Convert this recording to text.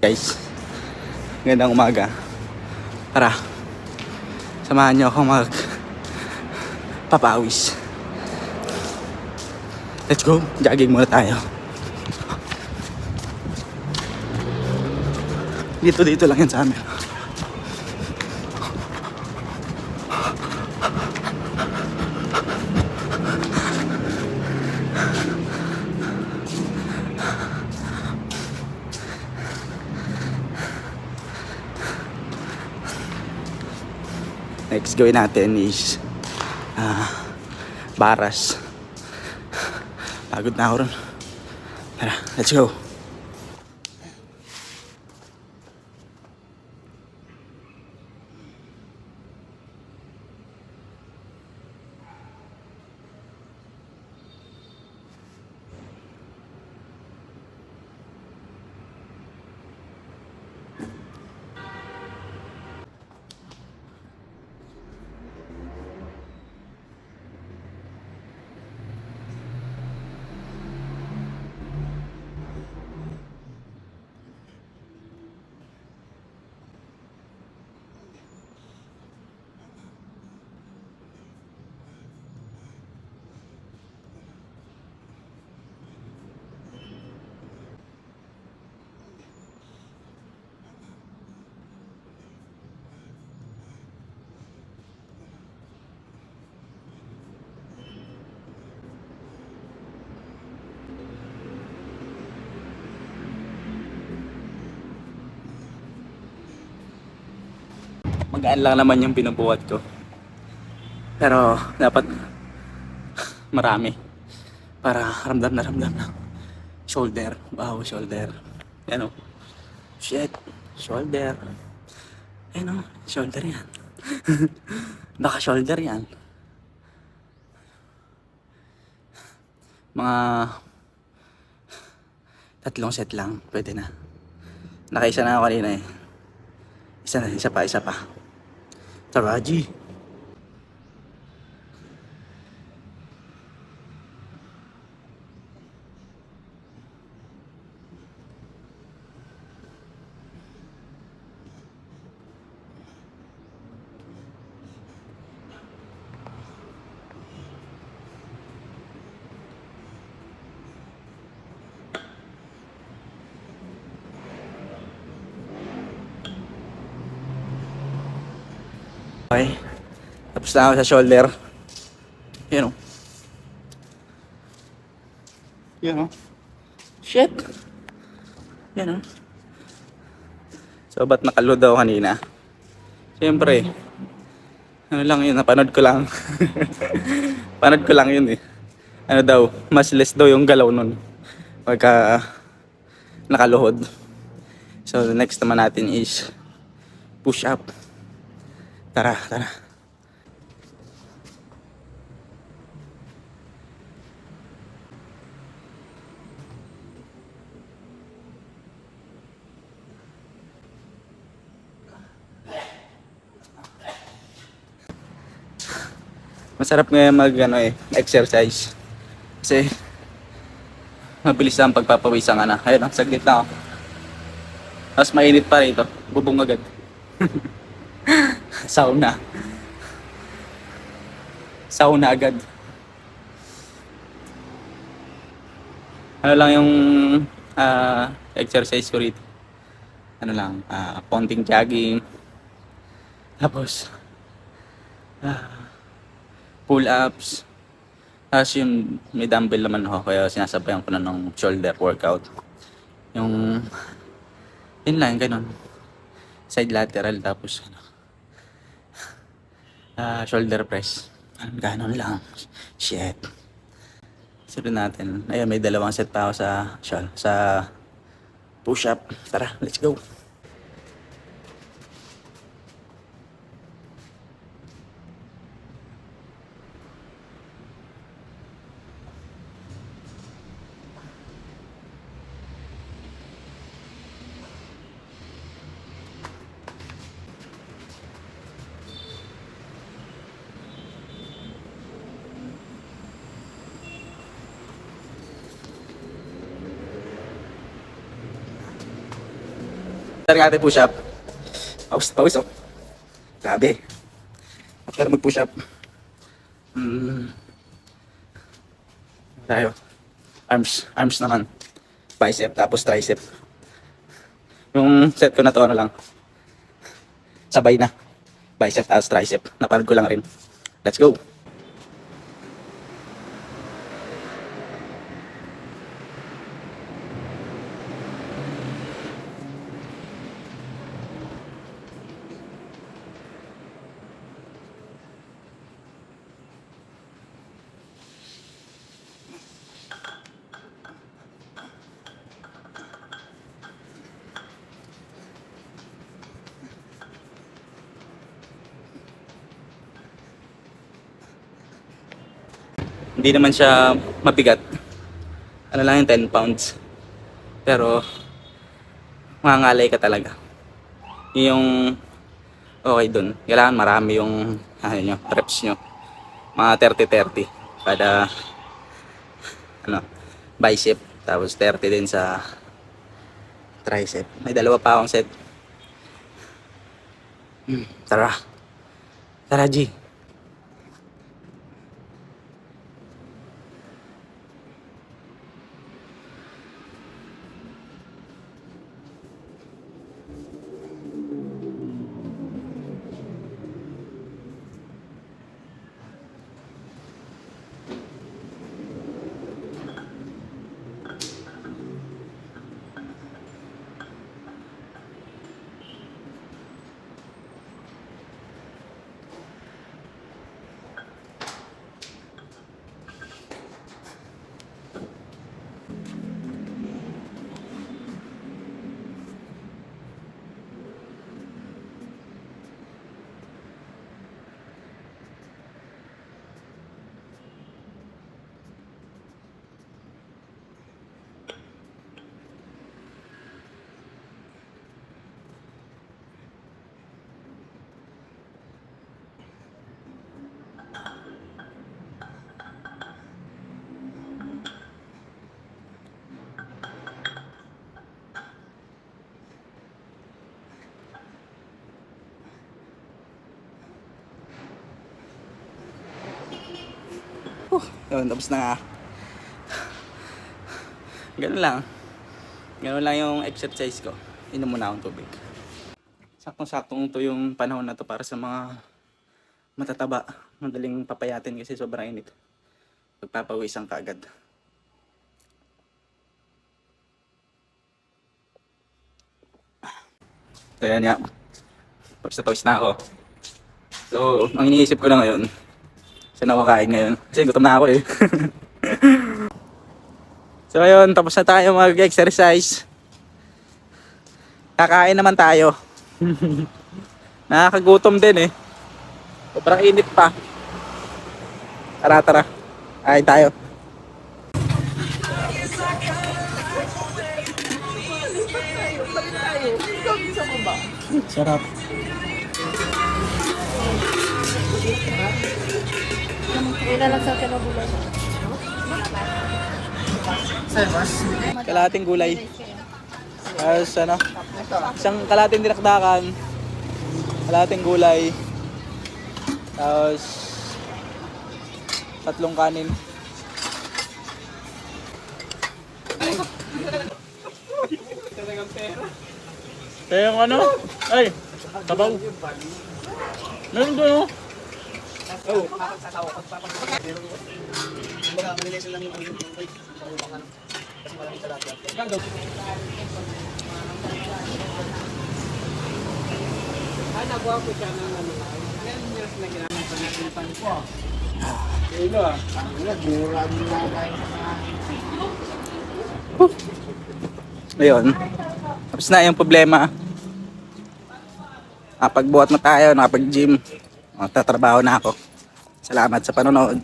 guys. Magandang umaga. Tara, samahan niyo ako papawis. Let's go, jogging muna tayo. Dito lang yan sa amin. Next gawin natin is baras. Pagod na ako ron. Tara, let's go. Magaan lang naman yung binubuhat ko. Pero dapat marami para ramdam na. Shoulder, wow, shoulder. Yan o. Shit, shoulder. Yan o, shoulder yan. Baka shoulder yan. Mga 3 set lang, pwede na. Nakaisa na ako kanina eh. Isa pa. Taraji. Okay. Tapos na ako sa shoulder. Yan o. Yan o. Shit. Yan o. So, ba't nakaload ako kanina? Siyempre, ano lang yun, napanood ko lang. Panood ko lang yun eh. Ano daw, mas less daw yung galaw nun. Pagka nakaluhod. So, the next naman natin is push up. Tara. Masarap ngayon exercise. Kasi mabilis ang pagpapawisan ka na. Ayun, saglit na ako. Tapos mainit pa rito. Bubong agad. Sauna agad. Ano lang yung exercise ko rito. Ano lang, konting jogging. Tapos pull-ups. Tapos yung may dumbbell naman ako, kaya sinasabayan ko na ng shoulder workout. Yun lang, ganun. Side lateral, tapos shoulder press. Ganon lang. Shit. Sunod natin. Ayun, may 2 set pa ako sa push up. Tara, let's go. After natin push up. Pawis oh. Grabe. After mag push up. Tayo. Arms naman. Bicep tapos tricep. Yung set ko na to ano lang. Sabay na. Bicep tapos tricep. Napanood ko lang rin. Let's go. Hindi naman siya mabigat. Ano lang yung 10 pounds. Pero, mangangalay ka talaga. Yung okay dun. Kailangan marami yung reps nyo. Mga 30-30. Kada bicep. Tapos 30 din sa tricep. May dalawa pa akong set. Tara. Tara, G. Yun, tapos na nga. Ganun lang. Ganun lang yung exercise ko. Inom muna akong tubig. Saktong-saktong to yung panahon na to para sa mga matataba. Madaling papayatin kasi sobrang init. Pagpapawisan ka agad. So yan nga. Tapos na ako. So, ang iniisip ko na ngayon, saan ako kain ngayon? Kasi gutom na ako eh. So ayun, tapos na tayo mag-exercise. Kakain naman tayo. Nakakagutom din eh. Sobrang init pa. Tara. Kain tayo. Sarap. Kalahating gulay. Tapos isang kalahating dinakdakan. Kalahating gulay. Tapos 3 kanin. Kaya yung ay, tabaw. Meron doon oh. Nagawa ko siya ng years na ginamit sa nagpuntan ko. Ayun. Tapos na yung problema. Nakapagbuhat na tayo, nakapag-gym. Tatrabaho na ako. Salamat sa panonood.